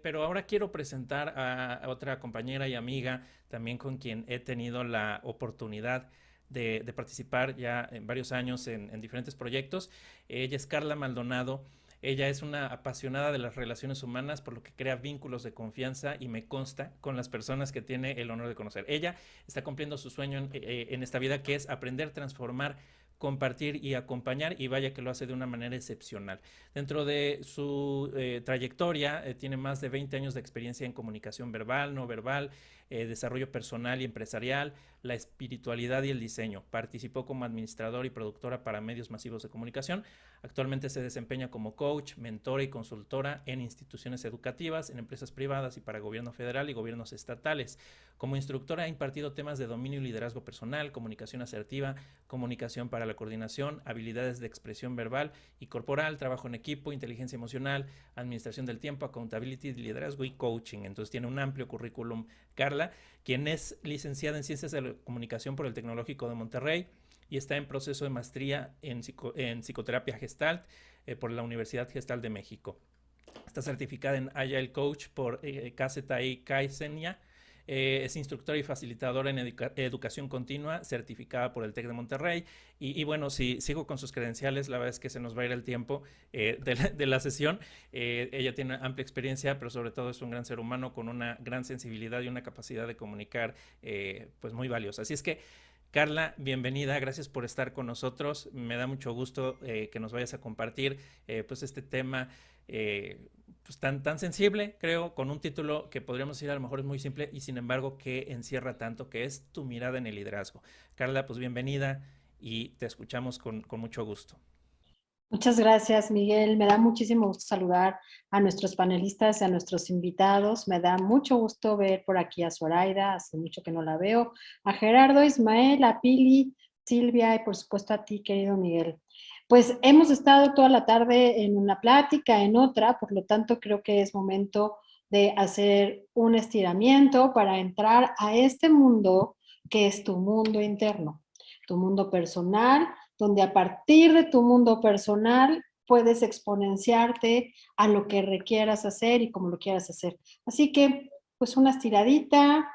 pero ahora quiero presentar a otra compañera y amiga, también con quien he tenido la oportunidad de participar ya en varios años en diferentes proyectos. Ella es Carla Maldonado. Ella es una apasionada de las relaciones humanas, por lo que crea vínculos de confianza y me consta con las personas que tiene el honor de conocer. Ella está cumpliendo su sueño en esta vida, que es aprender, transformar, compartir y acompañar, y vaya que lo hace de una manera excepcional. Dentro de su trayectoria, tiene más de 20 años de experiencia en comunicación verbal, no verbal, desarrollo personal y empresarial, la espiritualidad y el diseño. Participó como administrador y productora para medios masivos de comunicación. Actualmente se desempeña como coach, mentora y consultora en instituciones educativas, en empresas privadas y para gobierno federal y gobiernos estatales. Como instructora ha impartido temas de dominio y liderazgo personal, comunicación asertiva, comunicación para la coordinación, habilidades de expresión verbal y corporal, trabajo en equipo, inteligencia emocional, administración del tiempo, accountability, liderazgo y coaching. Entonces tiene un amplio currículum Carla, quien es licenciada en Ciencias de la Comunicación por el Tecnológico de Monterrey y está en proceso de maestría en psicoterapia Gestalt por la Universidad Gestal de México. Está certificada en Agile Coach por KZI Kaisenia. Es instructora y facilitadora en educación continua, certificada por el TEC de Monterrey. Bueno, si sigo con sus credenciales, la verdad es que se nos va a ir el tiempo de la sesión. Ella tiene amplia experiencia, pero sobre todo es un gran ser humano con una gran sensibilidad y una capacidad de comunicar pues muy valiosa. Así es que, Carla, bienvenida, gracias por estar con nosotros. Me da mucho gusto que nos vayas a compartir pues este tema pues tan sensible, creo, con un título que podríamos decir a lo mejor es muy simple y sin embargo que encierra tanto, que es tu mirada en el liderazgo. Carla, pues bienvenida y te escuchamos con mucho gusto. Muchas gracias, Miguel. Me da muchísimo gusto saludar a nuestros panelistas y a nuestros invitados. Me da mucho gusto ver por aquí a Zoraida, hace mucho que no la veo, a Gerardo, Ismael, a Pili, Silvia y por supuesto a ti, querido Miguel. Pues hemos estado toda la tarde en una plática, en otra, por lo tanto creo que es momento de hacer un estiramiento para entrar a este mundo que es tu mundo interno, tu mundo personal, donde a partir de tu mundo personal puedes exponenciarte a lo que requieras hacer y como lo quieras hacer. Así que, pues una estiradita,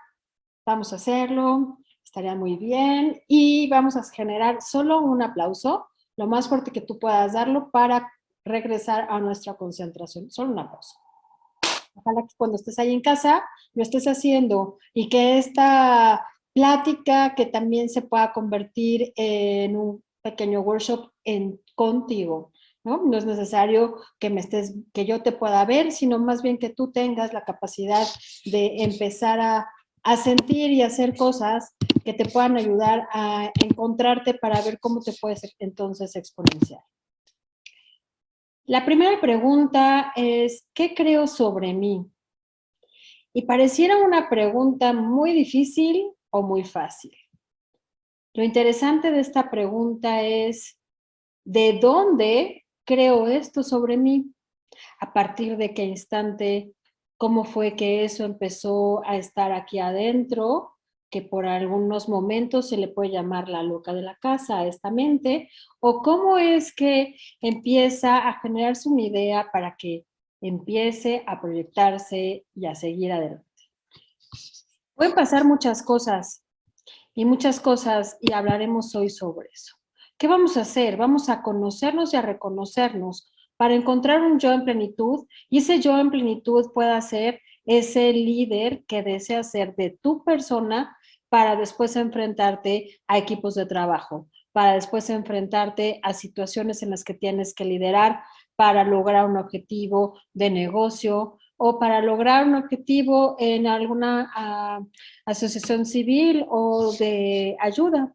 vamos a hacerlo, estaría muy bien y vamos a generar solo un aplauso, lo más fuerte que tú puedas darlo para regresar a nuestra concentración. Solo un aplauso. Ojalá que cuando estés ahí en casa lo estés haciendo y que esta plática que también se pueda convertir en un pequeño workshop contigo, ¿no? No es necesario que yo te pueda ver, sino más bien que tú tengas la capacidad de empezar a sentir y hacer cosas que te puedan ayudar a encontrarte para ver cómo te puedes entonces exponenciar. La primera pregunta es, ¿qué creo sobre mí? Y pareciera una pregunta muy difícil o muy fácil. Lo interesante de esta pregunta es, ¿de dónde creo esto sobre mí? ¿A partir de qué instante? ¿Cómo fue que eso empezó a estar aquí adentro? Que por algunos momentos se le puede llamar la loca de la casa a esta mente. ¿O cómo es que empieza a generarse una idea para que empiece a proyectarse y a seguir adelante? Pueden pasar muchas cosas y hablaremos hoy sobre eso. ¿Qué vamos a hacer? Vamos a conocernos y a reconocernos para encontrar un yo en plenitud y ese yo en plenitud pueda ser ese líder que desea ser de tu persona para después enfrentarte a equipos de trabajo, para después enfrentarte a situaciones en las que tienes que liderar para lograr un objetivo de negocio o para lograr un objetivo en alguna asociación civil o de ayuda.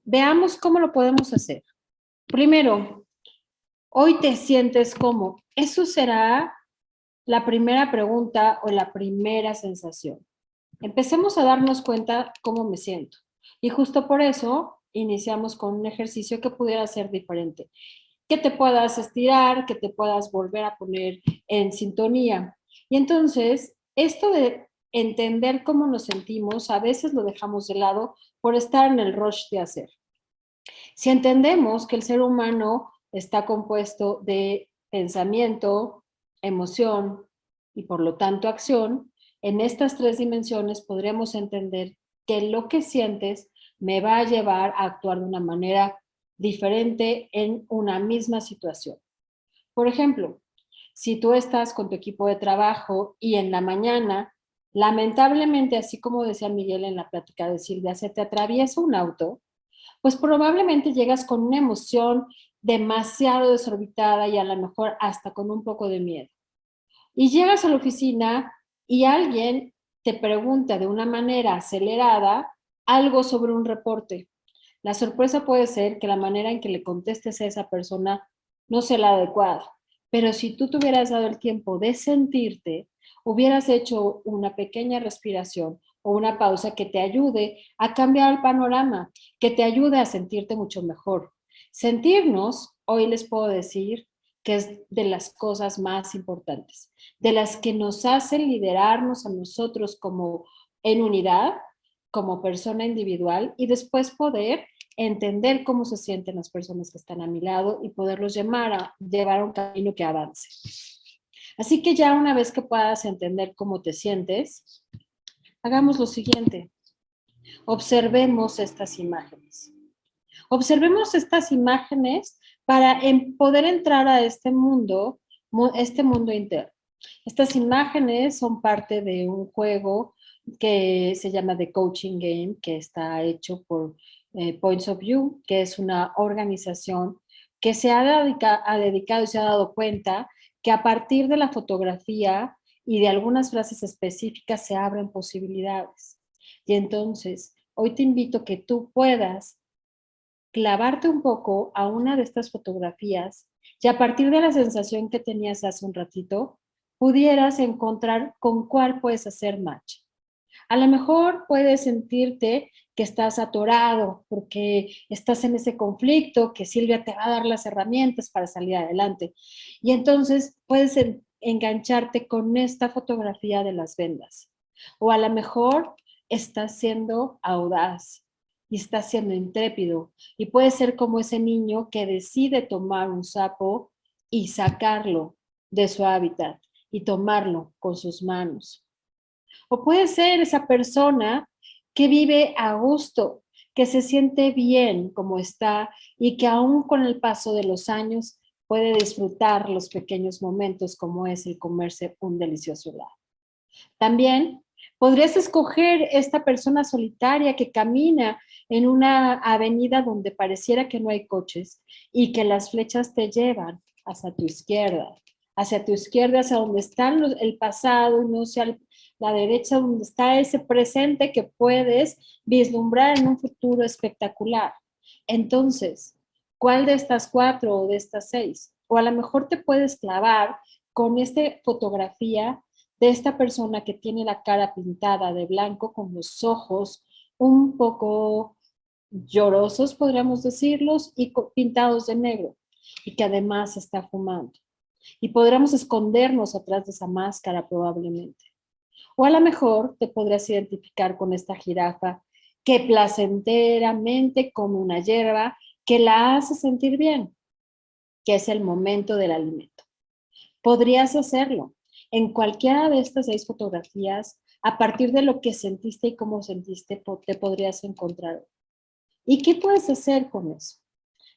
Veamos cómo lo podemos hacer. Primero, hoy te sientes como. Eso será la primera pregunta o la primera sensación. Empecemos a darnos cuenta cómo me siento. Y justo por eso iniciamos con un ejercicio que pudiera ser diferente. Que te puedas estirar, que te puedas volver a poner en sintonía. Y entonces, esto de entender cómo nos sentimos, a veces lo dejamos de lado por estar en el rush de hacer. Si entendemos que el ser humano está compuesto de pensamiento, emoción, y por lo tanto acción, en estas 3 dimensiones podremos entender que lo que sientes me va a llevar a actuar de una manera diferente en una misma situación. Por ejemplo, si tú estás con tu equipo de trabajo y en la mañana, lamentablemente, así como decía Miguel en la plática de Silvia, se te atraviesa un auto, pues probablemente llegas con una emoción demasiado desorbitada y a lo mejor hasta con un poco de miedo. Y llegas a la oficina y alguien te pregunta de una manera acelerada algo sobre un reporte. La sorpresa puede ser que la manera en que le contestes a esa persona no sea la adecuada, pero si tú te hubieras dado el tiempo de sentirte, hubieras hecho una pequeña respiración o una pausa que te ayude a cambiar el panorama, que te ayude a sentirte mucho mejor. Sentirnos, hoy les puedo decir que es de las cosas más importantes, de las que nos hacen liderarnos a nosotros como en unidad, como persona individual y después poder entender cómo se sienten las personas que están a mi lado y poderlos llevar a un camino que avance. Así que ya una vez que puedas entender cómo te sientes, hagamos lo siguiente. Observemos estas imágenes. Observemos estas imágenes para poder entrar a este mundo interno. Estas imágenes son parte de un juego que se llama The Coaching Game, que está hecho por Points of View, que es una organización que se ha dedicado y se ha dado cuenta que a partir de la fotografía y de algunas frases específicas se abren posibilidades. Y entonces, hoy te invito a que tú puedas clavarte un poco a una de estas fotografías y a partir de la sensación que tenías hace un ratito, pudieras encontrar con cuál puedes hacer match. A lo mejor puedes sentirte que estás atorado porque estás en ese conflicto, que Silvia te va a dar las herramientas para salir adelante. Y entonces puedes engancharte con esta fotografía de las vendas. O a lo mejor estás siendo audaz y estás siendo intrépido. Y puede ser como ese niño que decide tomar un sapo y sacarlo de su hábitat y tomarlo con sus manos. O puede ser esa persona que vive a gusto, que se siente bien como está y que aún con el paso de los años puede disfrutar los pequeños momentos como es el comerse un delicioso helado. También podrías escoger esta persona solitaria que camina en una avenida donde pareciera que no hay coches y que las flechas te llevan hacia tu izquierda, hacia donde está el pasado, no hacia la derecha, donde está ese presente que puedes vislumbrar en un futuro espectacular. Entonces, ¿cuál de estas 4 o de estas 6? O a lo mejor te puedes clavar con esta fotografía de esta persona que tiene la cara pintada de blanco con los ojos un poco llorosos, podríamos decirlos, y pintados de negro, y que además está fumando. Y podremos escondernos atrás de esa máscara probablemente. O a lo mejor te podrías identificar con esta jirafa que placenteramente come una hierba que la hace sentir bien, que es el momento del alimento. Podrías hacerlo en cualquiera de estas 6 fotografías, a partir de lo que sentiste y cómo sentiste, te podrías encontrar. ¿Y qué puedes hacer con eso?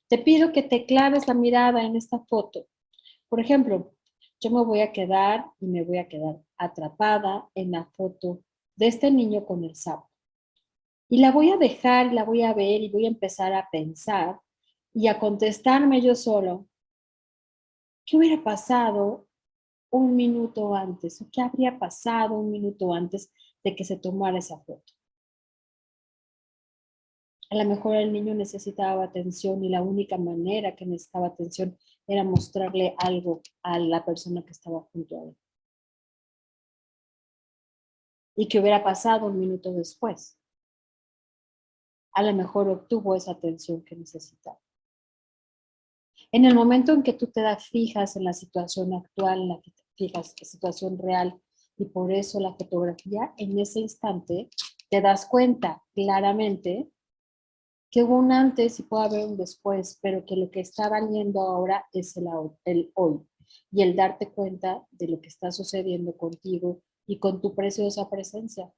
Te pido que te claves la mirada en esta foto. Por ejemplo, yo me voy a quedar atrapada en la foto de este niño con el sapo. Y la voy a dejar, la voy a ver y voy a empezar a pensar y a contestarme yo solo, ¿qué hubiera pasado un minuto antes? ¿O qué habría pasado un minuto antes de que se tomara esa foto? A lo mejor el niño necesitaba atención y la única manera que necesitaba atención era mostrarle algo a la persona que estaba junto a él. ¿Y qué hubiera pasado un minuto después? A lo mejor obtuvo esa atención que necesitaba. En el momento en que tú fijas en la situación actual, en la que te fijas en la situación real, y por eso la fotografía, en ese instante te das cuenta claramente que hubo un antes y puede haber un después, pero que lo que está valiendo ahora es el hoy. y el darte cuenta de lo que está sucediendo contigo y con tu preciosa presencia,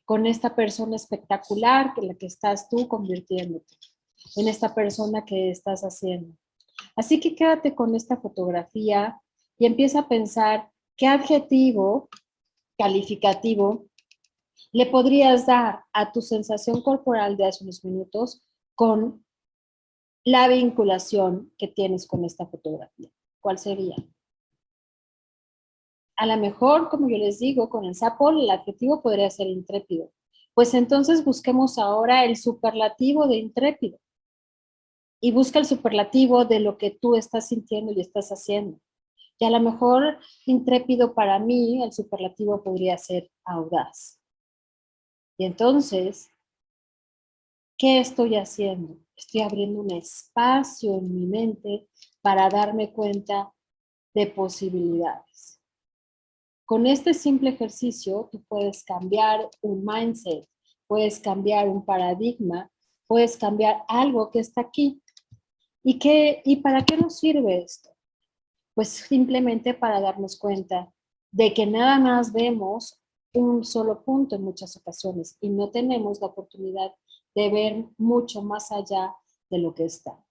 con esta persona espectacular que la que estás tú convirtiéndote, en esta persona que estás haciendo. Así que quédate con esta fotografía y empieza a pensar qué adjetivo calificativo le podrías dar a tu sensación corporal de hace unos minutos con la vinculación que tienes con esta fotografía. ¿Cuál sería? A lo mejor, como yo les digo, con el sapo el adjetivo podría ser intrépido. Pues entonces busquemos ahora el superlativo de intrépido y busca el superlativo de lo que tú estás sintiendo y estás haciendo. Y a lo mejor intrépido para mí, el superlativo podría ser audaz. Y entonces, ¿qué estoy haciendo? Estoy abriendo un espacio en mi mente para darme cuenta de posibilidades. Con este simple ejercicio, tú puedes cambiar un mindset, puedes cambiar un paradigma, puedes cambiar algo que está aquí. ¿Y para qué nos sirve esto? Pues simplemente para darnos cuenta de que nada más vemos un solo punto en muchas ocasiones y no tenemos la oportunidad de ver mucho más allá de lo que está.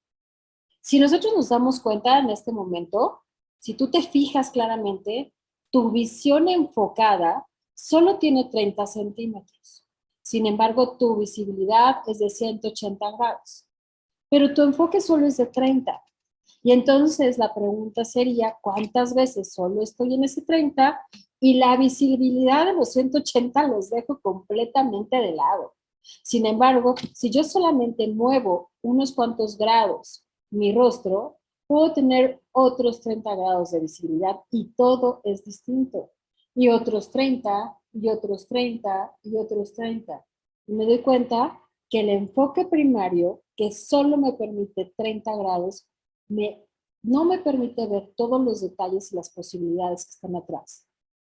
Si nosotros nos damos cuenta en este momento, si tú te fijas claramente, tu visión enfocada solo tiene 30 centímetros. Sin embargo, tu visibilidad es de 180 grados, pero tu enfoque solo es de 30. Y entonces la pregunta sería, ¿cuántas veces solo estoy en ese 30 y la visibilidad de los 180 los dejo completamente de lado? Sin embargo, si yo solamente muevo unos cuantos grados mi rostro, puedo tener otros 30 grados de visibilidad y todo es distinto. Y otros 30, y otros 30, y otros 30. Y me doy cuenta que el enfoque primario, que solo me permite 30 grados, no me permite ver todos los detalles y las posibilidades que están atrás.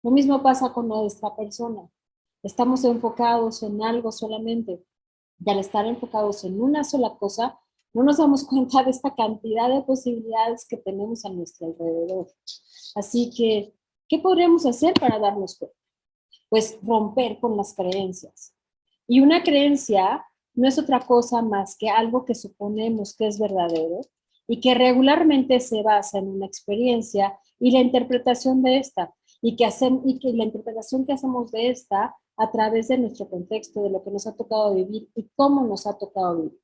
Lo mismo pasa con nuestra persona. Estamos enfocados en algo solamente. Y al estar enfocados en una sola cosa, no nos damos cuenta de esta cantidad de posibilidades que tenemos a nuestro alrededor. Así que, ¿qué podríamos hacer para darnos cuenta? Pues romper con las creencias. Y una creencia no es otra cosa más que algo que suponemos que es verdadero y que regularmente se basa en una experiencia y la interpretación de esta, y que la interpretación que hacemos de esta a través de nuestro contexto, de lo que nos ha tocado vivir y cómo nos ha tocado vivir.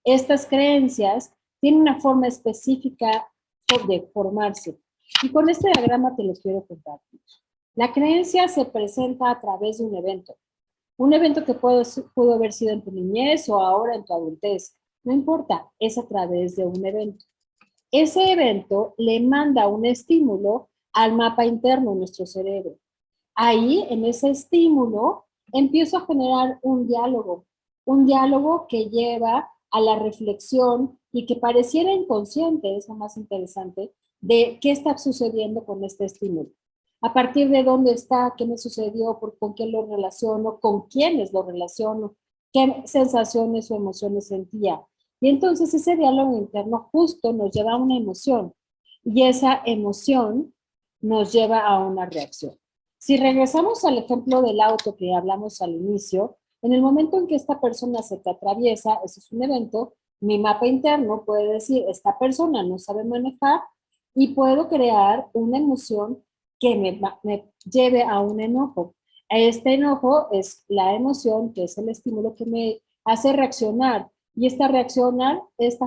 Estas creencias tienen una forma específica de formarse. Y con este diagrama te lo quiero compartir. La creencia se presenta a través de un evento. Un evento que pudo haber sido en tu niñez o ahora en tu adultez. No importa, es a través de un evento. Ese evento le manda un estímulo al mapa interno de nuestro cerebro. Ahí, en ese estímulo, empiezo a generar un diálogo que lleva a la reflexión y que pareciera inconsciente, es lo más interesante, de qué está sucediendo con este estímulo. A partir de dónde está, qué me sucedió, con qué lo relaciono, con quiénes lo relaciono, qué sensaciones o emociones sentía. Y entonces ese diálogo interno justo nos lleva a una emoción y esa emoción nos lleva a una reacción. Si regresamos al ejemplo del auto que hablamos al inicio, en el momento en que esta persona se te atraviesa, eso es un evento, mi mapa interno puede decir, esta persona no sabe manejar y puedo crear una emoción que me lleve a un enojo. Este enojo es la emoción, que es el estímulo que me hace reaccionar. Y esta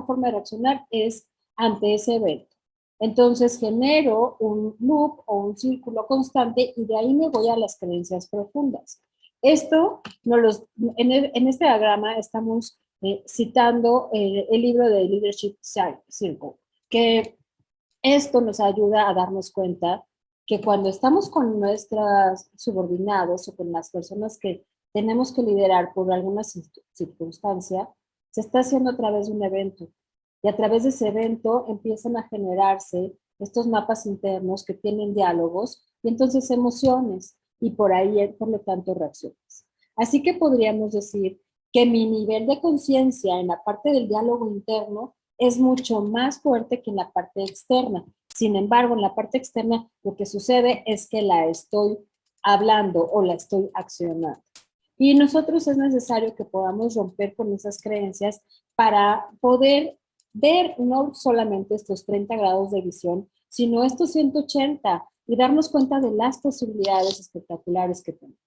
forma de reaccionar es ante ese evento. Entonces genero un loop o un círculo constante y de ahí me voy a las creencias profundas. Esto, en este diagrama estamos citando el libro de Leadership Circle, que esto nos ayuda a darnos cuenta que cuando estamos con nuestros subordinados o con las personas que tenemos que liderar por alguna circunstancia, se está haciendo a través de un evento. Y a través de ese evento empiezan a generarse estos mapas internos que tienen diálogos y entonces emociones y por ahí, por lo tanto, reacciones. Así que podríamos decir que mi nivel de conciencia en la parte del diálogo interno es mucho más fuerte que en la parte externa. Sin embargo, en la parte externa lo que sucede es que la estoy hablando o la estoy accionando. Y nosotros es necesario que podamos romper con esas creencias para poder ver no solamente estos 30 grados de visión, sino estos 180 y darnos cuenta de las posibilidades espectaculares que tenemos.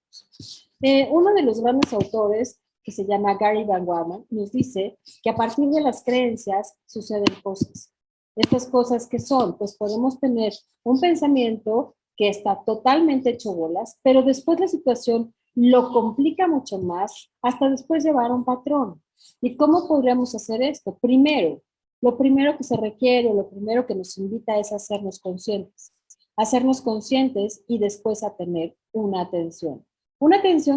Uno de los grandes autores, que se llama Gary Van Waman, nos dice que a partir de las creencias suceden cosas. Estas cosas que son, pues podemos tener un pensamiento que está totalmente hecho bolas, pero después la situación lo complica mucho más hasta después llevar a un patrón. ¿Y cómo podríamos hacer esto? Primero, lo primero que se requiere, lo primero que nos invita es hacernos conscientes y después a tener una atención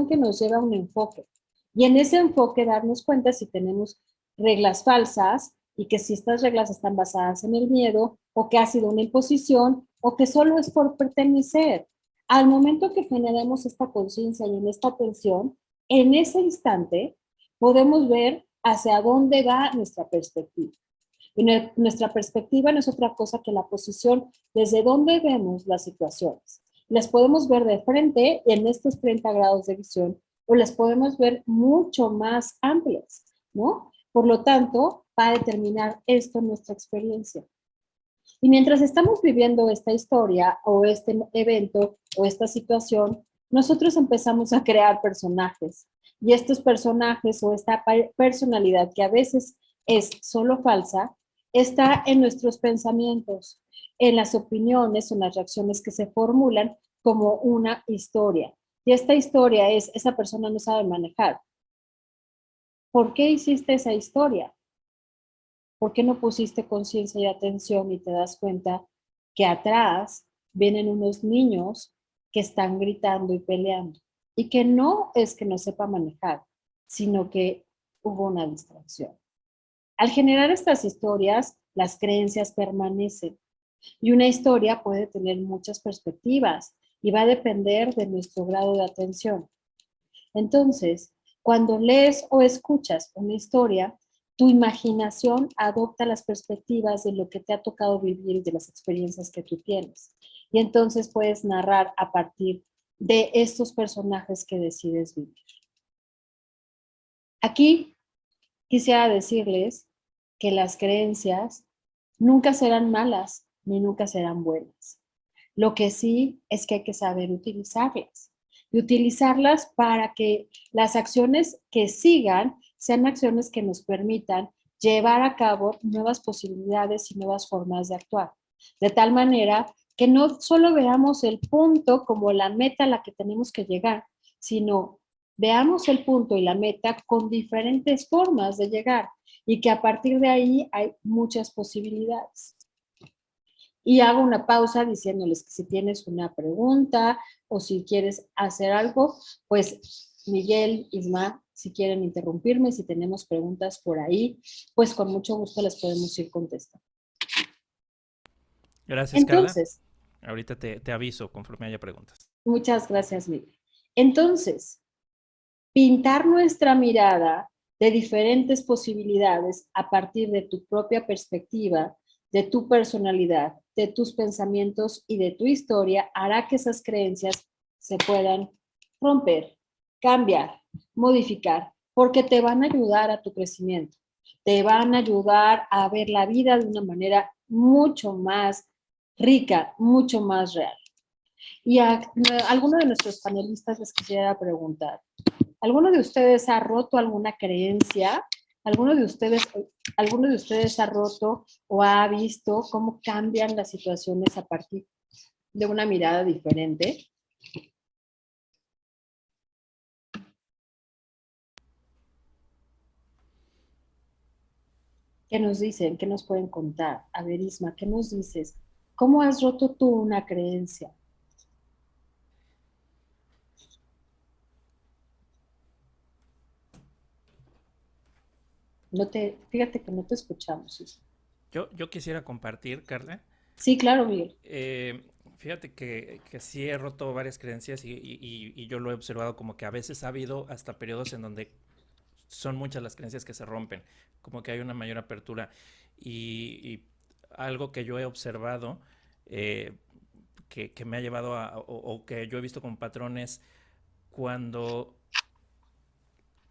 que nos lleva a un enfoque. Y en ese enfoque darnos cuenta si tenemos reglas falsas y que si estas reglas están basadas en el miedo o que ha sido una imposición o que solo es por pertenecer. Al momento que generemos esta conciencia y en esta atención, en ese instante podemos ver hacia dónde va nuestra perspectiva. Y nuestra perspectiva no es otra cosa que la posición desde donde vemos las situaciones. Las podemos ver de frente en estos 30 grados de visión o las podemos ver mucho más amplias, ¿no? Por lo tanto, va a determinar esto nuestra experiencia. Y mientras estamos viviendo esta historia o este evento o esta situación, nosotros empezamos a crear personajes. Y estos personajes o esta personalidad que a veces es solo falsa, está en nuestros pensamientos, en las opiniones o en las reacciones que se formulan como una historia. Y esta historia es, esa persona no sabe manejar. ¿Por qué hiciste esa historia? ¿Por qué no pusiste conciencia y atención y te das cuenta que atrás vienen unos niños que están gritando y peleando? Y que no es que no sepa manejar, sino que hubo una distracción. Al generar estas historias, las creencias permanecen. Y una historia puede tener muchas perspectivas y va a depender de nuestro grado de atención. Entonces, cuando lees o escuchas una historia, tu imaginación adopta las perspectivas de lo que te ha tocado vivir y de las experiencias que tú tienes. Y entonces puedes narrar a partir de estos personajes que decides vivir. Aquí quisiera decirles que las creencias nunca serán malas ni nunca serán buenas. Lo que sí es que hay que saber utilizarlas y utilizarlas para que las acciones que sigan sean acciones que nos permitan llevar a cabo nuevas posibilidades y nuevas formas de actuar. De tal manera que no solo veamos el punto como la meta a la que tenemos que llegar, sino veamos el punto y la meta con diferentes formas de llegar y que a partir de ahí hay muchas posibilidades. Y hago una pausa diciéndoles que si tienes una pregunta o si quieres hacer algo, pues Miguel, Isma, si quieren interrumpirme, si tenemos preguntas por ahí, pues con mucho gusto les podemos ir contestando. Gracias, Carla. Entonces, Ahorita te aviso conforme haya preguntas. muchas gracias, Miguel. Entonces, pintar nuestra mirada de diferentes posibilidades a partir de tu propia perspectiva, de tu personalidad, de tus pensamientos y de tu historia hará que esas creencias se puedan romper, cambiar, modificar, porque te van a ayudar a tu crecimiento, te van a ayudar a ver la vida de una manera mucho más rica, mucho más real. Y a alguno de nuestros panelistas les quisiera preguntar, ¿alguno de ustedes ha roto alguna creencia? ¿Alguno de ustedes ha roto o ha visto cómo cambian las situaciones a partir de una mirada diferente? ¿Qué nos dicen? ¿Qué nos pueden contar? A ver, Isma, ¿qué nos dices? ¿Cómo has roto tú una creencia? Fíjate que no te escuchamos, Isma. Yo quisiera compartir, Carla. Sí, claro, Miguel. Eh, Fíjate que sí he roto varias creencias y yo lo he observado como que a veces ha habido hasta periodos en donde son muchas las creencias que se rompen, como que hay una mayor apertura. Y algo que yo he observado que me ha llevado o que yo he visto como patrones cuando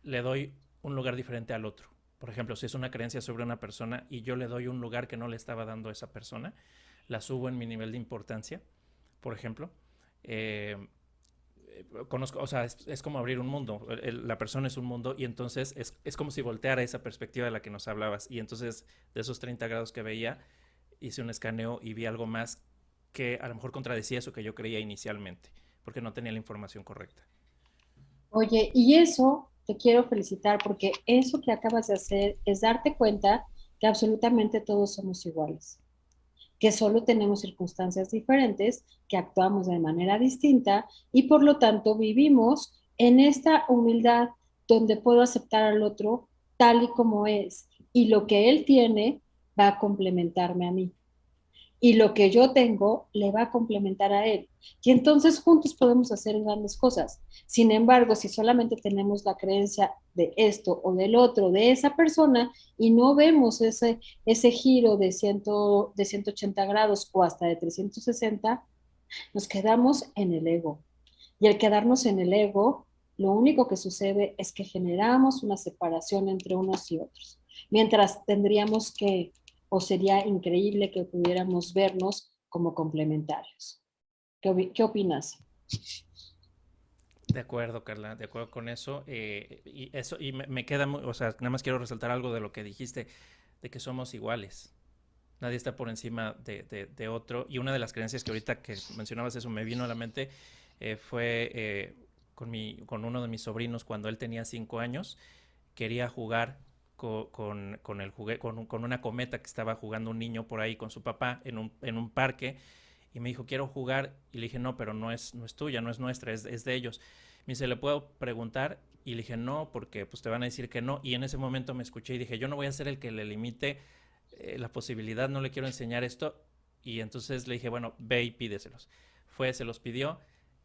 le doy un lugar diferente al otro. Por ejemplo, si es una creencia sobre una persona y yo le doy un lugar que no le estaba dando a esa persona, la subo en mi nivel de importancia, por ejemplo. Eh, Conozco, o sea, es como abrir un mundo. La persona es un mundo y entonces es como si volteara esa perspectiva de la que nos hablabas. Y entonces, de esos 30 grados que veía, hice un escaneo y vi algo más que a lo mejor contradecía eso que yo creía inicialmente, porque no tenía la información correcta. Oye, y eso te quiero felicitar porque eso que acabas de hacer es darte cuenta que absolutamente todos somos iguales, que solo tenemos circunstancias diferentes, que actuamos de manera distinta y por lo tanto vivimos en esta humildad donde puedo aceptar al otro tal y como es y lo que él tiene va a complementarme a mí y lo que yo tengo le va a complementar a él. Y entonces juntos podemos hacer grandes cosas. Sin embargo, si solamente tenemos la creencia de esto o del otro, de esa persona, y no vemos ese giro de 180 grados o hasta de 360, nos quedamos en el ego. Y al quedarnos en el ego, lo único que sucede es que generamos una separación entre unos y otros. Mientras tendríamos que, o sería increíble que pudiéramos vernos como complementarios. ¿Qué opinas? De acuerdo, Carla, de acuerdo con eso. Y me queda, o sea, nada más quiero resaltar algo de lo que dijiste, de que somos iguales. Nadie está por encima de otro. Y una de las creencias que ahorita que mencionabas eso me vino a la mente fue con uno de mis sobrinos cuando él tenía 5 años. Quería jugar con una cometa que estaba jugando un niño por ahí con su papá en un parque. Y me dijo, quiero jugar. Y le dije, no, pero no es tuya, no es nuestra, es de ellos. Me dice, ¿le puedo preguntar? Y le dije, no, porque pues te van a decir que no. Y en ese momento me escuché y dije, yo no voy a ser el que le limite la posibilidad, no le quiero enseñar esto. Y entonces le dije, bueno, ve y pídeselos. Fue, se los pidió,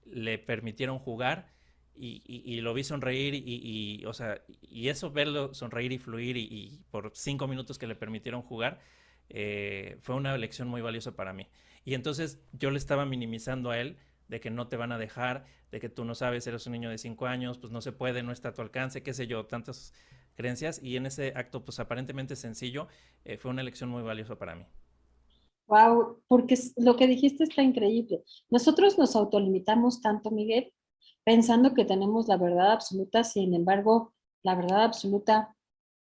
le permitieron jugar y lo vi sonreír o sea, y eso, verlo sonreír y fluir por 5 minutos que le permitieron jugar, fue una lección muy valiosa para mí. Y entonces yo le estaba minimizando a él de que no te van a dejar, de que tú no sabes, eres un niño de 5 años, pues no se puede, no está a tu alcance, qué sé yo, tantas creencias. Y en ese acto, pues aparentemente sencillo, fue una lección muy valiosa para mí. Wow, porque lo que dijiste está increíble. Nosotros nos autolimitamos tanto, Miguel, pensando que tenemos la verdad absoluta, sin embargo, la verdad absoluta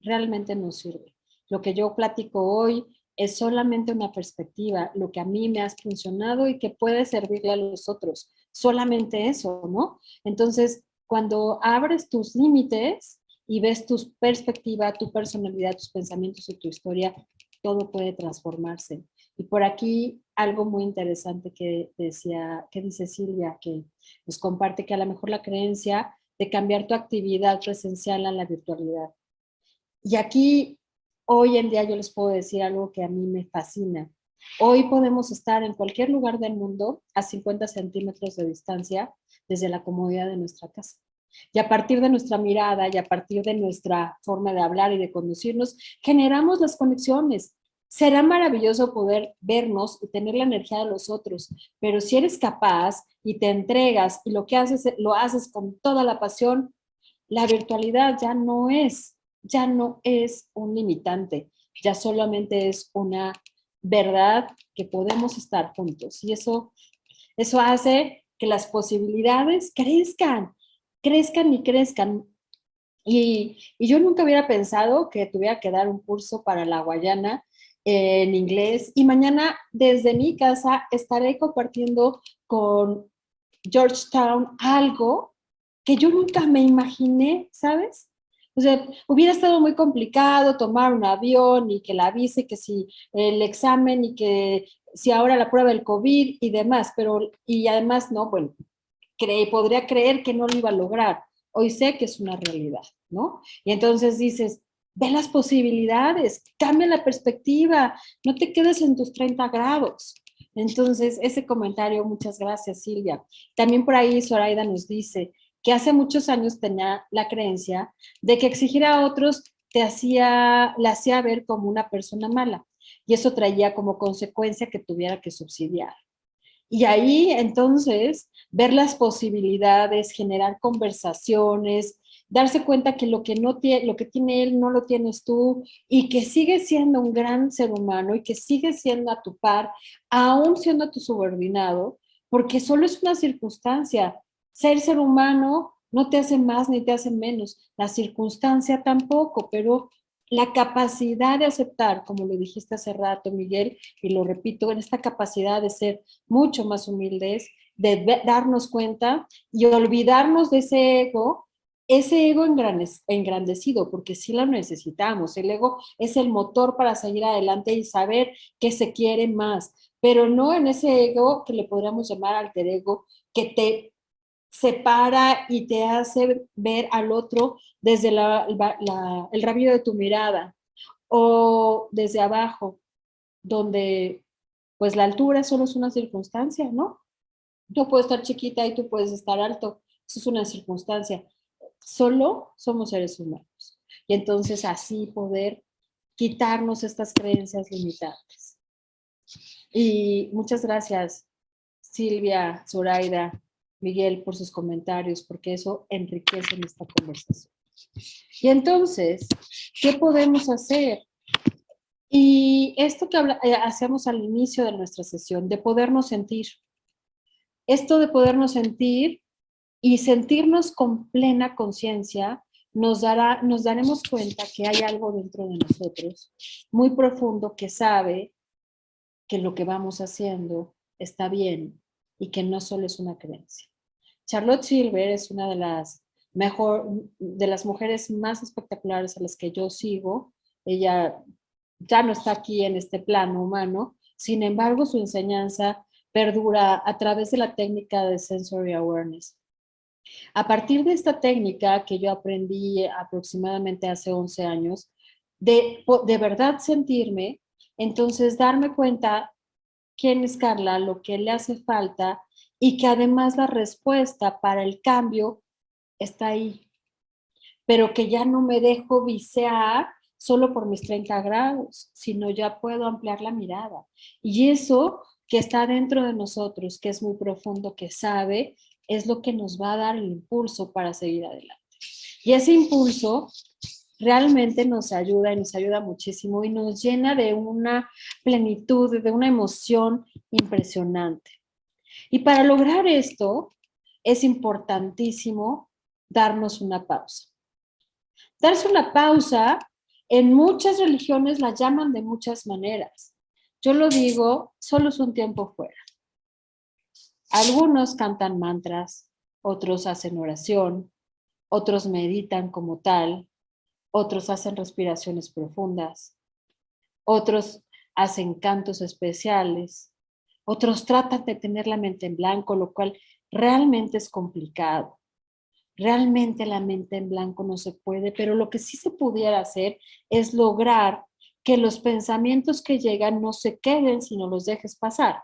realmente no sirve. Lo que yo platico hoy es solamente una perspectiva, lo que a mí me ha funcionado y que puede servirle a los otros. Solamente eso, ¿no? Entonces, cuando abres tus límites y ves tu perspectiva, tu personalidad, tus pensamientos y tu historia, todo puede transformarse. Y por aquí algo muy interesante que dice Silvia, que nos comparte que a lo mejor la creencia de cambiar tu actividad presencial a la virtualidad. Y aquí, hoy en día, yo les puedo decir algo que a mí me fascina. Hoy podemos estar en cualquier lugar del mundo a 50 centímetros de distancia desde la comodidad de nuestra casa. Y a partir de nuestra mirada y a partir de nuestra forma de hablar y de conducirnos, generamos las conexiones. Será maravilloso poder vernos y tener la energía de los otros, pero si eres capaz y te entregas y lo que haces, lo haces con toda la pasión, la virtualidad ya no es un limitante, ya solamente es una verdad que podemos estar juntos. Y eso hace que las posibilidades crezcan y crezcan. Y yo nunca hubiera pensado que tuviera que dar un curso para la Guayana en inglés y mañana desde mi casa estaré compartiendo con Georgetown algo que yo nunca me imaginé, ¿sabes? O sea, hubiera estado muy complicado tomar un avión y que la visa y que si el examen y que si ahora la prueba del COVID y demás, pero y además no, bueno, podría creer que no lo iba a lograr. Hoy sé que es una realidad, ¿no? Y entonces dices, ve las posibilidades, cambia la perspectiva, no te quedes en tus 30 grados. Entonces, ese comentario, muchas gracias, Silvia. También por ahí Zoraida nos dice que hace muchos años tenía la creencia de que exigir a otros la hacía ver como una persona mala. y eso traía como consecuencia que tuviera que subsidiar. Y ahí entonces ver las posibilidades, generar conversaciones, darse cuenta que lo que, no tiene, lo que tiene él no lo tienes tú y que sigue siendo un gran ser humano y que sigue siendo a tu par, aún siendo tu subordinado, porque solo es una circunstancia. Ser humano no te hace más ni te hace menos, la circunstancia tampoco, pero la capacidad de aceptar, como lo dijiste hace rato, Miguel, y lo repito, en esta capacidad de ser mucho más humildes, de darnos cuenta y olvidarnos de ese ego engrandecido, porque sí lo necesitamos. El ego es el motor para seguir adelante y saber que se quiere más, pero no en ese ego que le podríamos llamar alter ego, que te separa y te hace ver al otro desde el rabillo de tu mirada o desde abajo, donde pues la altura solo es una circunstancia, ¿no? Yo puedo estar chiquita y tú puedes estar alto, eso es una circunstancia. Solo somos seres humanos. Y entonces así poder quitarnos estas creencias limitantes. Y muchas gracias, Silvia, Zoraida, Miguel, por sus comentarios, porque eso enriquece nuestra conversación. Y entonces, ¿qué podemos hacer? Y esto que hacemos al inicio de nuestra sesión, de podernos sentir. Esto de podernos sentir y sentirnos con plena conciencia, nos daremos cuenta que hay algo dentro de nosotros muy profundo que sabe que lo que vamos haciendo está bien y que no solo es una creencia. Charlotte Silver es una de las mujeres más espectaculares a las que yo sigo. Ella ya no está aquí en este plano humano, sin embargo su enseñanza perdura a través de la técnica de sensory awareness. A partir de esta técnica que yo aprendí aproximadamente hace 11 años, de verdad sentirme, entonces darme cuenta quién es Carla, lo que le hace falta y que además la respuesta para el cambio está ahí, pero que ya no me dejo viciar solo por mis 30 grados, sino ya puedo ampliar la mirada. Y eso que está dentro de nosotros, que es muy profundo, que sabe, es lo que nos va a dar el impulso para seguir adelante. Y ese impulso realmente nos ayuda y nos ayuda muchísimo y nos llena de una plenitud, de una emoción impresionante. Y para lograr esto es importantísimo darnos una pausa. Darse una pausa, en muchas religiones la llaman de muchas maneras. Yo lo digo, solo es un tiempo fuera. Algunos cantan mantras, otros hacen oración, otros meditan como tal, otros hacen respiraciones profundas, otros hacen cantos especiales, otros tratan de tener la mente en blanco, lo cual realmente es complicado. Realmente la mente en blanco no se puede, pero lo que sí se pudiera hacer es lograr que los pensamientos que llegan no se queden, sino los dejes pasar.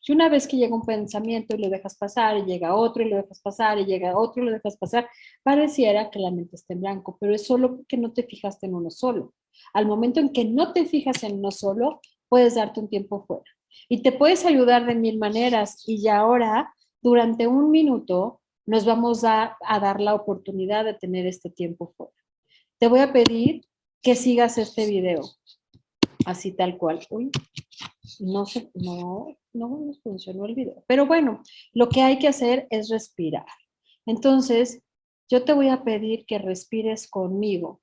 Y una vez que llega un pensamiento y lo dejas pasar, y llega otro y lo dejas pasar, y llega otro y lo dejas pasar, pareciera que la mente está en blanco, pero es solo porque no te fijaste en uno solo. Al momento en que no te fijas en uno solo, puedes darte un tiempo fuera. Y te puedes ayudar de mil maneras. Y ya ahora, durante un minuto, nos vamos a dar la oportunidad de tener este tiempo fuera. Te voy a pedir que sigas este video, así tal cual. Uy, no funcionó el video. Pero bueno, lo que hay que hacer es respirar. Entonces, yo te voy a pedir que respires conmigo,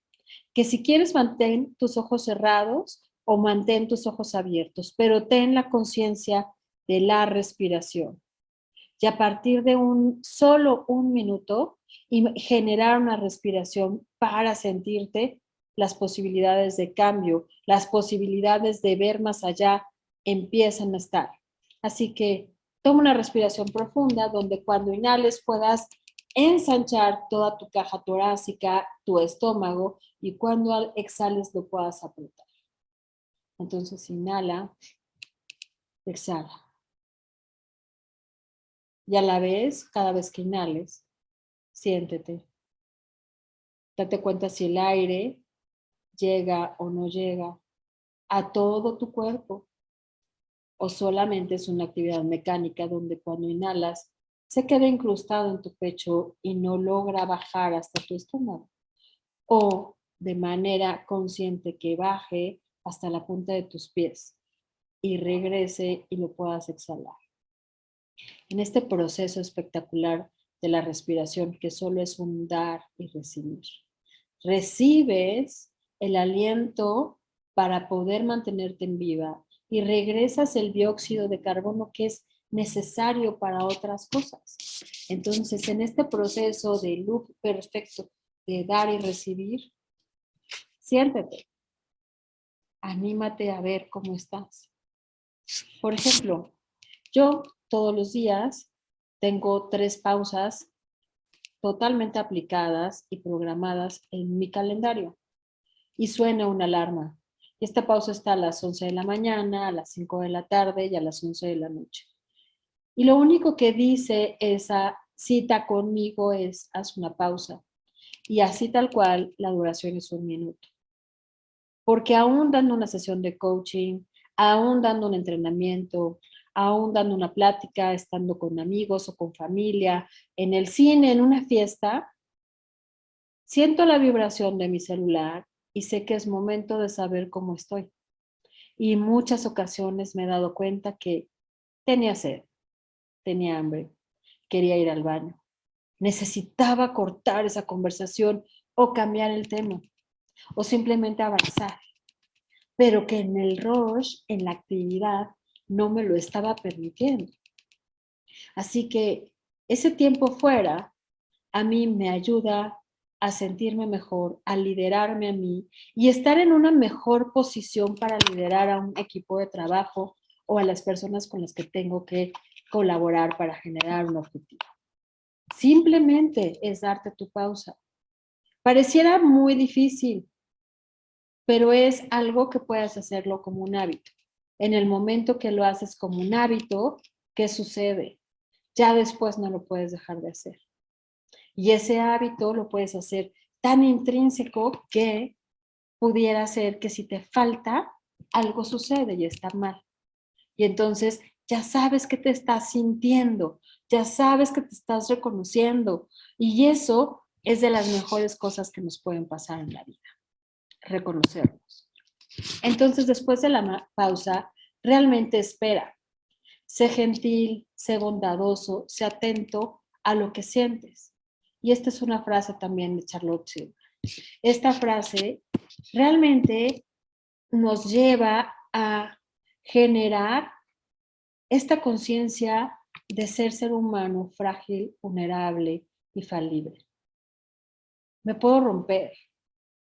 que si quieres mantén tus ojos cerrados o mantén tus ojos abiertos, pero ten la conciencia de la respiración. Y a partir de solo un minuto y generar una respiración para sentirte, las posibilidades de cambio, las posibilidades de ver más allá empiezan a estar. Así que toma una respiración profunda donde cuando inhales puedas ensanchar toda tu caja torácica, tu estómago y cuando exhales lo puedas apretar. Entonces inhala, exhala. Y a la vez, cada vez que inhales, siéntete. Date cuenta si el aire llega o no llega a todo tu cuerpo, o solamente es una actividad mecánica donde cuando inhalas se queda incrustado en tu pecho y no logra bajar hasta tu estómago, o de manera consciente que baje hasta la punta de tus pies y regrese y lo puedas exhalar. En este proceso espectacular de la respiración, que solo es un dar y recibir, recibes el aliento para poder mantenerte en vida y regresas el dióxido de carbono que es necesario para otras cosas. Entonces, en este proceso de loop perfecto de dar y recibir, siéntete, anímate a ver cómo estás. Por ejemplo, yo todos los días tengo 3 pausas totalmente aplicadas y programadas en mi calendario y suena una alarma. Y esta pausa está a las 11 de la mañana, a las 5 de la tarde y a las 11 de la noche. Y lo único que dice esa cita conmigo es: haz una pausa. Y así tal cual, la duración es 1 minuto. Porque aún dando una sesión de coaching, aún dando un entrenamiento, aún dando una plática, estando con amigos o con familia, en el cine, en una fiesta, siento la vibración de mi celular y sé que es momento de saber cómo estoy. Y en muchas ocasiones me he dado cuenta que tenía sed, tenía hambre, quería ir al baño, necesitaba cortar esa conversación o cambiar el tema o simplemente avanzar, pero que en el rush, en la actividad, no me lo estaba permitiendo. Así que ese tiempo fuera a mí me ayuda a sentirme mejor, a liderarme a mí y estar en una mejor posición para liderar a un equipo de trabajo o a las personas con las que tengo que colaborar para generar un objetivo. Simplemente es darte tu pausa. Pareciera muy difícil, pero es algo que puedes hacerlo como un hábito. En el momento que lo haces como un hábito, ¿qué sucede? Ya después no lo puedes dejar de hacer. Y ese hábito lo puedes hacer tan intrínseco que pudiera ser que si te falta, algo sucede y está mal. Y entonces ya sabes que te estás sintiendo, ya sabes que te estás reconociendo. Y eso es de las mejores cosas que nos pueden pasar en la vida, reconocernos. Entonces, después de la pausa, realmente espera. Sé gentil, sé bondadoso, sé atento a lo que sientes. Y esta es una frase también de Charlotte Tilbury. Esta frase realmente nos lleva a generar esta conciencia de ser humano frágil, vulnerable y falible. Me puedo romper,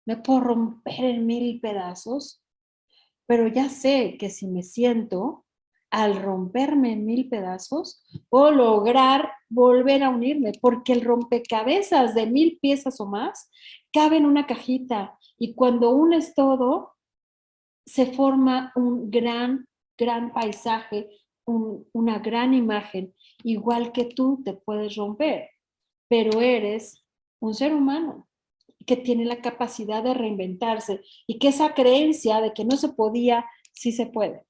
me puedo romper en 1000 pedazos, pero ya sé que si me siento, al romperme en 1000 pedazos, puedo lograr volver a unirme, porque el rompecabezas de 1000 piezas o más cabe en una cajita y cuando unes todo, se forma un gran paisaje, una gran imagen, igual que tú te puedes romper, pero eres un ser humano que tiene la capacidad de reinventarse y que esa creencia de que no se podía, sí se puede.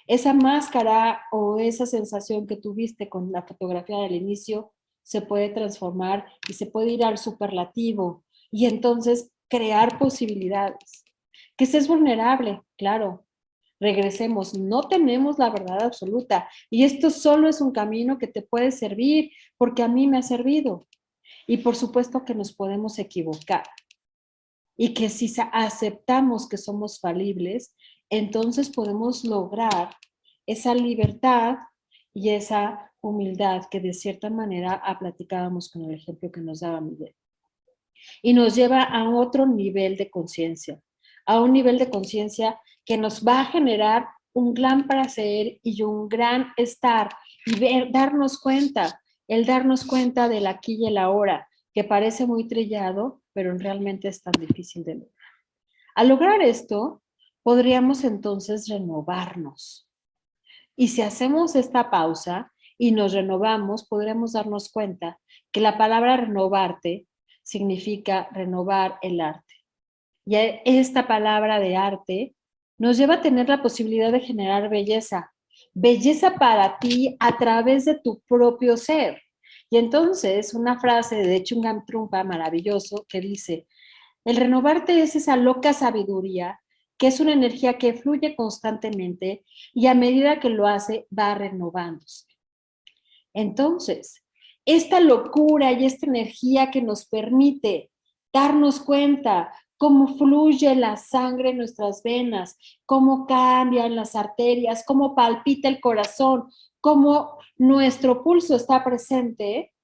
Esa máscara o esa sensación que tuviste con la fotografía del inicio se puede transformar y se puede ir al superlativo y entonces crear posibilidades. Que seas vulnerable, claro. Regresemos, no tenemos la verdad absoluta y esto solo es un camino que te puede servir porque a mí me ha servido. Y por supuesto que nos podemos equivocar y que si aceptamos que somos falibles, entonces podemos lograr esa libertad y esa humildad que de cierta manera platicábamos con el ejemplo que nos daba Miguel. Y nos lleva a otro nivel de conciencia, a un nivel de conciencia que nos va a generar un gran placer y un gran estar y darnos cuenta, el darnos cuenta del aquí y el ahora, que parece muy trillado, pero realmente es tan difícil de lograr. Al lograr esto, podríamos entonces renovarnos. Y si hacemos esta pausa y nos renovamos, podremos darnos cuenta que la palabra renovarte significa renovar el arte. Y esta palabra de arte nos lleva a tener la posibilidad de generar belleza. Belleza para ti a través de tu propio ser. Y entonces, una frase de Chungam Trungpa maravilloso que dice, el renovarte es esa loca sabiduría que es una energía que fluye constantemente y a medida que lo hace va renovándose. Entonces, esta locura y esta energía que nos permite darnos cuenta cómo fluye la sangre en nuestras venas, cómo cambian las arterias, cómo palpita el corazón, cómo nuestro pulso está presente,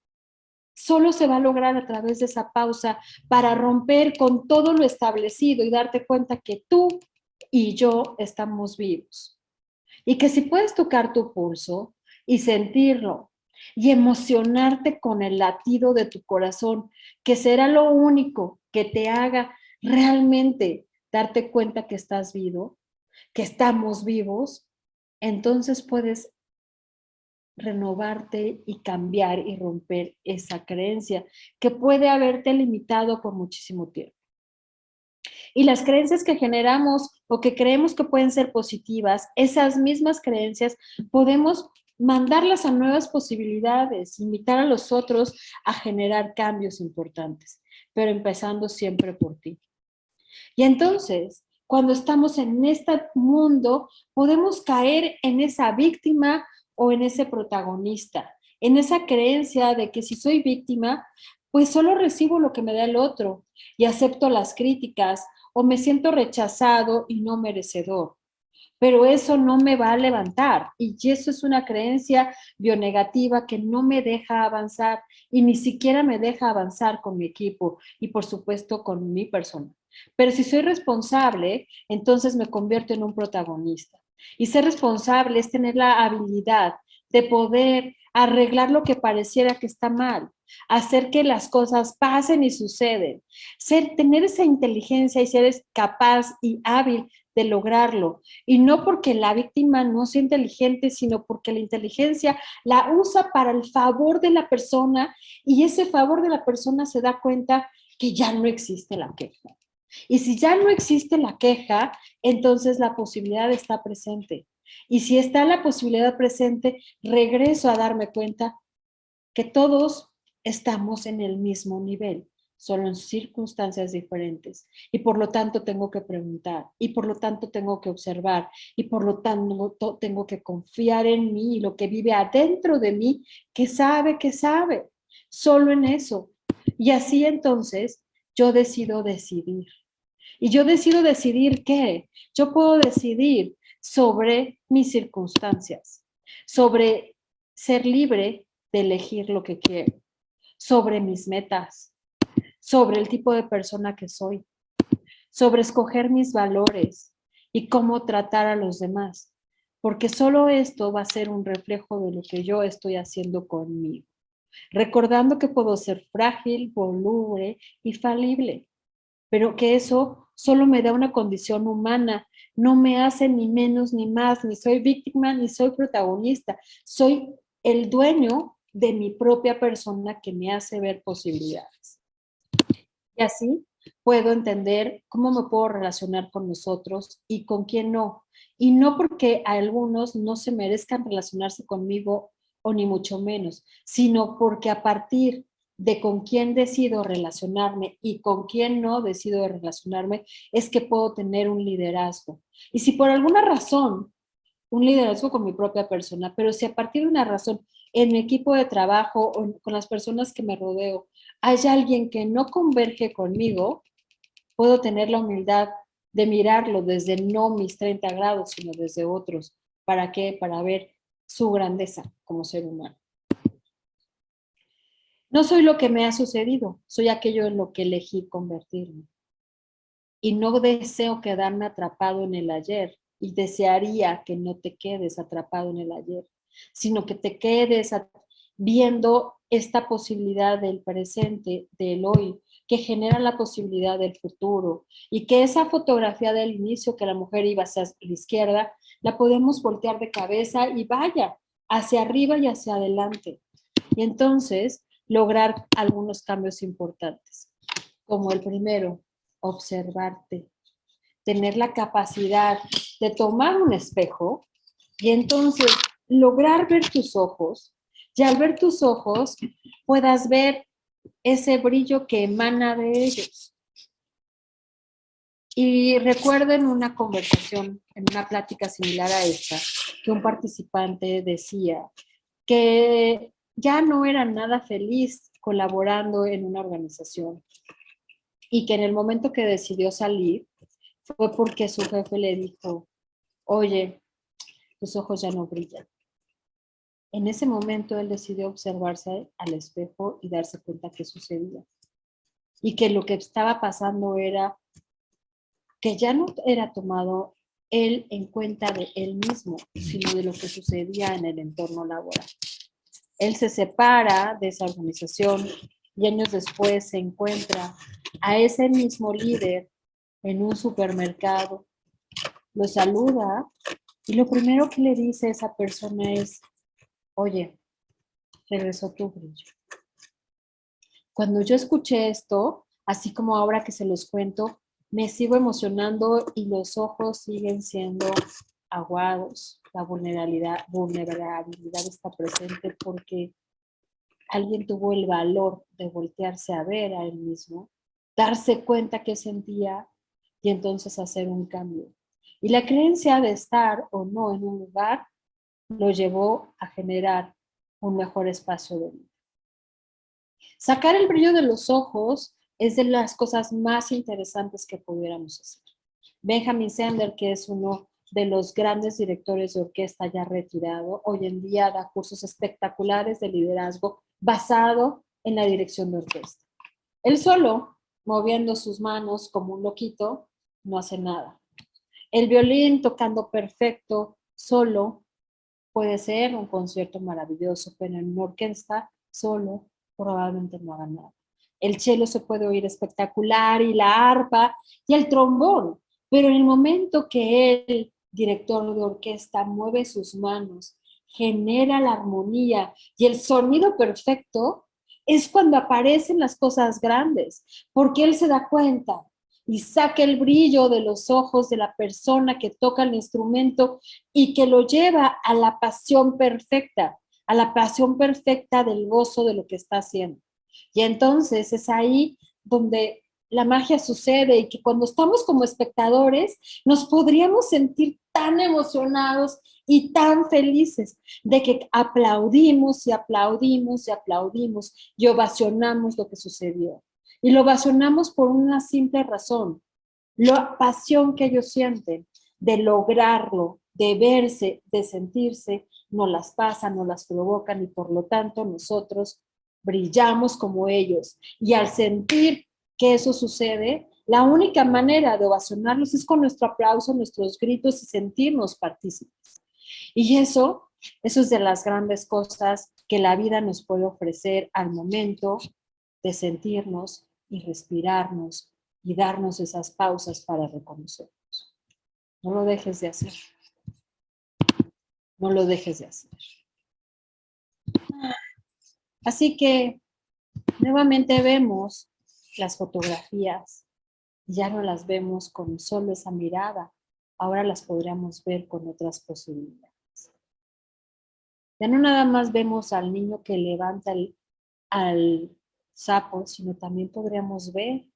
solo se va a lograr a través de esa pausa para romper con todo lo establecido y darte cuenta que tú y yo estamos vivos. Y que si puedes tocar tu pulso y sentirlo y emocionarte con el latido de tu corazón, que será lo único que te haga realmente darte cuenta que estás vivo, que estamos vivos, entonces puedes renovarte y cambiar y romper esa creencia que puede haberte limitado por muchísimo tiempo. Y las creencias que generamos o que creemos que pueden ser positivas, esas mismas creencias podemos mandarlas a nuevas posibilidades, invitar a los otros a generar cambios importantes, pero empezando siempre por ti. Y entonces, cuando estamos en este mundo, podemos caer en esa víctima o en ese protagonista, en esa creencia de que si soy víctima, pues solo recibo lo que me da el otro y acepto las críticas o me siento rechazado y no merecedor. Pero eso no me va a levantar y eso es una creencia bionegativa que no me deja avanzar y ni siquiera me deja avanzar con mi equipo y por supuesto con mi persona. Pero si soy responsable, entonces me convierto en un protagonista. Y ser responsable es tener la habilidad de poder arreglar lo que pareciera que está mal, hacer que las cosas pasen y suceden, tener esa inteligencia y ser capaz y hábil de lograrlo. Y no porque la víctima no sea inteligente, sino porque la inteligencia la usa para el favor de la persona y ese favor de la persona se da cuenta que ya no existe la queja. Y si ya no existe la queja, entonces la posibilidad está presente. Y si está la posibilidad presente, regreso a darme cuenta que todos estamos en el mismo nivel, solo en circunstancias diferentes. Y por lo tanto tengo que preguntar, y por lo tanto tengo que observar, y por lo tanto tengo que confiar en mí y lo que vive adentro de mí, que sabe, solo en eso. Y así entonces yo decido decidir. Y yo decido decidir qué. Yo puedo decidir sobre mis circunstancias, sobre ser libre de elegir lo que quiero, sobre mis metas, sobre el tipo de persona que soy, sobre escoger mis valores y cómo tratar a los demás, porque solo esto va a ser un reflejo de lo que yo estoy haciendo conmigo, recordando que puedo ser frágil, voluble y falible, pero que eso solo me da una condición humana, no me hace ni menos ni más, ni soy víctima, ni soy protagonista, soy el dueño de mi propia persona que me hace ver posibilidades. Y así puedo entender cómo me puedo relacionar con nosotros y con quién no. Y no porque a algunos no se merezcan relacionarse conmigo o ni mucho menos, sino porque a partir de con quién decido relacionarme y con quién no decido relacionarme, es que puedo tener un liderazgo. Y si por alguna razón, un liderazgo con mi propia persona, pero si a partir de una razón en mi equipo de trabajo o con las personas que me rodeo hay alguien que no converge conmigo, puedo tener la humildad de mirarlo desde no mis 30 grados, sino desde otros. ¿Para qué? Para ver su grandeza como ser humano. No soy lo que me ha sucedido, soy aquello en lo que elegí convertirme. Y no deseo quedarme atrapado en el ayer y desearía que no te quedes atrapado en el ayer, sino que te quedes viendo esta posibilidad del presente, del hoy, que genera la posibilidad del futuro y que esa fotografía del inicio que la mujer iba hacia la izquierda, la podemos voltear de cabeza y vaya hacia arriba y hacia adelante. Y entonces lograr algunos cambios importantes, como el primero, observarte, tener la capacidad de tomar un espejo y entonces lograr ver tus ojos, y al ver tus ojos puedas ver ese brillo que emana de ellos. Y recuerdo en una conversación, en una plática similar a esta, que un participante decía que ya no era nada feliz colaborando en una organización y que en el momento que decidió salir fue porque su jefe le dijo, oye, tus ojos ya no brillan. En ese momento él decidió observarse al espejo y darse cuenta qué sucedía. Y que lo que estaba pasando era que ya no era tomado él en cuenta de él mismo, sino de lo que sucedía en el entorno laboral. Él se separa de esa organización y años después se encuentra a ese mismo líder en un supermercado, lo saluda y lo primero que le dice a esa persona es, oye, regresó tu brillo. Cuando yo escuché esto, así como ahora que se los cuento, me sigo emocionando y los ojos siguen siendo aguados. La vulnerabilidad está presente porque alguien tuvo el valor de voltearse a ver a él mismo, darse cuenta que sentía y entonces hacer un cambio. Y la creencia de estar o no en un lugar lo llevó a generar un mejor espacio de vida. Sacar el brillo de los ojos es de las cosas más interesantes que pudiéramos hacer. Benjamin Sender, que es uno de los grandes directores de orquesta ya retirado, hoy en día da cursos espectaculares de liderazgo basado en la dirección de orquesta. Él solo, moviendo sus manos como un loquito, no hace nada. El violín tocando perfecto, solo, puede ser un concierto maravilloso, pero en una orquesta, solo, probablemente no haga nada. El cello se puede oír espectacular y la arpa y el trombón, pero en el momento que el director de orquesta mueve sus manos, genera la armonía y el sonido perfecto, es cuando aparecen las cosas grandes, porque él se da cuenta y saca el brillo de los ojos de la persona que toca el instrumento y que lo lleva a la pasión perfecta del gozo de lo que está haciendo. Y entonces es ahí donde la magia sucede y que cuando estamos como espectadores nos podríamos sentir tan emocionados y tan felices de que aplaudimos y aplaudimos y aplaudimos y ovacionamos lo que sucedió. Y lo ovacionamos por una simple razón, la pasión que ellos sienten de lograrlo, de verse, de sentirse, no las pasan, no las provocan y por lo tanto nosotros brillamos como ellos. Y al sentir que eso sucede, la única manera de ovacionarlos es con nuestro aplauso, nuestros gritos y sentirnos partícipes. Y eso es de las grandes cosas que la vida nos puede ofrecer al momento de sentirnos y respirarnos y darnos esas pausas para reconocernos. No lo dejes de hacer. No lo dejes de hacer. Así que nuevamente vemos las fotografías. Ya no las vemos con solo esa mirada. Ahora las podríamos ver con otras posibilidades. Ya no nada más vemos al niño que levanta al sapo, sino también podríamos ver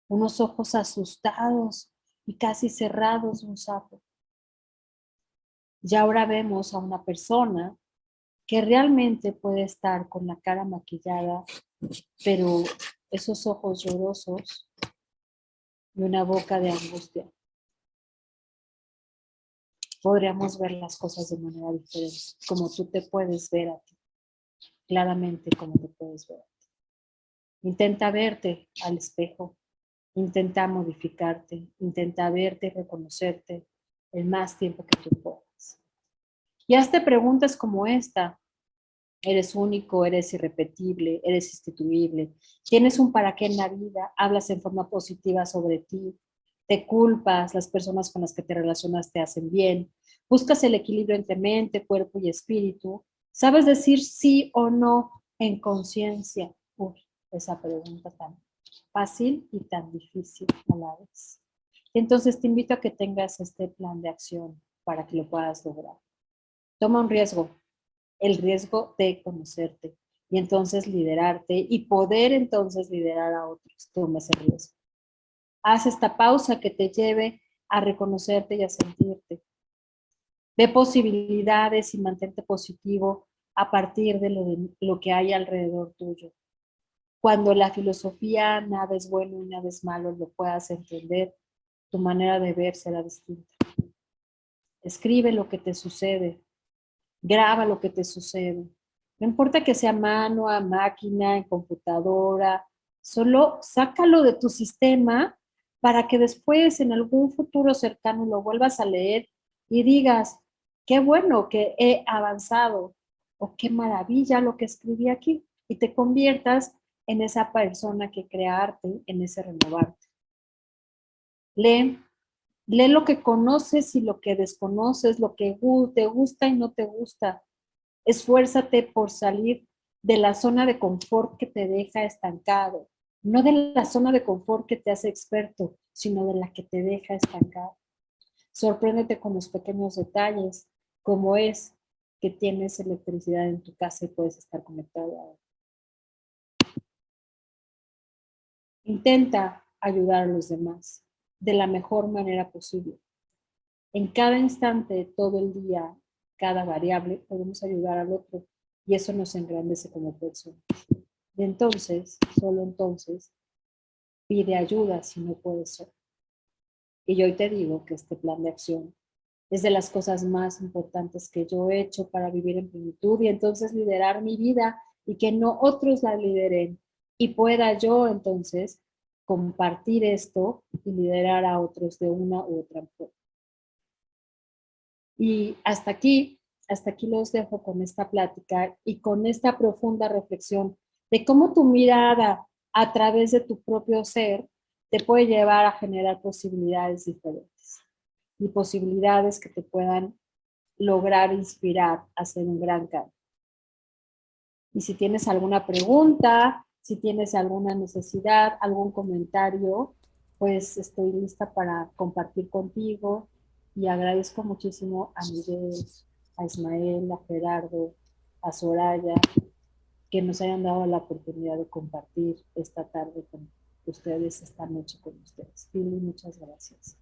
unos ojos asustados y casi cerrados de un sapo. Y ahora vemos a una persona que realmente puede estar con la cara maquillada, pero esos ojos llorosos y una boca de angustia. Podríamos ver las cosas de manera diferente, como tú te puedes ver a ti, claramente como te puedes ver a ti. Intenta verte al espejo, intenta modificarte, intenta verte y reconocerte el más tiempo que tú puedas. Y hazte preguntas como esta. Eres único, eres irrepetible, eres instituible, tienes un para qué en la vida, hablas en forma positiva sobre ti, te culpas, las personas con las que te relacionas te hacen bien, buscas el equilibrio entre mente, cuerpo y espíritu, sabes decir sí o no en conciencia. Uy, esa pregunta tan fácil y tan difícil a la vez. Entonces te invito a que tengas este plan de acción para que lo puedas lograr. Toma un riesgo, el riesgo de conocerte y entonces liderarte y poder entonces liderar a otros. Toma ese riesgo. Haz esta pausa que te lleve a reconocerte y a sentirte. Ve posibilidades y mantente positivo a partir de lo que hay alrededor tuyo. Cuando la filosofía nada es bueno y nada es malo lo puedas entender, tu manera de ver será distinta. Escribe lo que te sucede, graba lo que te sucede. No importa que sea a mano, a máquina, en computadora, solo sácalo de tu sistema para que después en algún futuro cercano lo vuelvas a leer y digas, qué bueno que he avanzado o qué maravilla lo que escribí aquí y te conviertas en esa persona que crea arte, en ese renovarte. Lee, lee lo que conoces y lo que desconoces, lo que te gusta y no te gusta. Esfuérzate por salir de la zona de confort que te deja estancado, no de la zona de confort que te hace experto, sino de la que te deja estancado. Sorpréndete con los pequeños detalles, como es que tienes electricidad en tu casa y puedes estar conectado ahora. Intenta ayudar a los demás de la mejor manera posible. En cada instante, todo el día, cada variable, podemos ayudar al otro y eso nos engrandece como persona. Y entonces, solo entonces, pide ayuda si no puedes solo. Y yo hoy te digo que este plan de acción es de las cosas más importantes que yo he hecho para vivir en plenitud y entonces liderar mi vida y que no otros la lideren y pueda yo entonces compartir esto y liderar a otros de una u otra forma. Y hasta aquí los dejo con esta plática y con esta profunda reflexión de cómo tu mirada a través de tu propio ser te puede llevar a generar posibilidades diferentes y posibilidades que te puedan lograr inspirar a hacer un gran cambio. Y si tienes alguna pregunta, si tienes alguna necesidad, algún comentario, pues estoy lista para compartir contigo y agradezco muchísimo a Miguel, a Ismael, a Gerardo, a Soraya, que nos hayan dado la oportunidad de compartir esta tarde con ustedes, esta noche con ustedes. Pili, muchas gracias.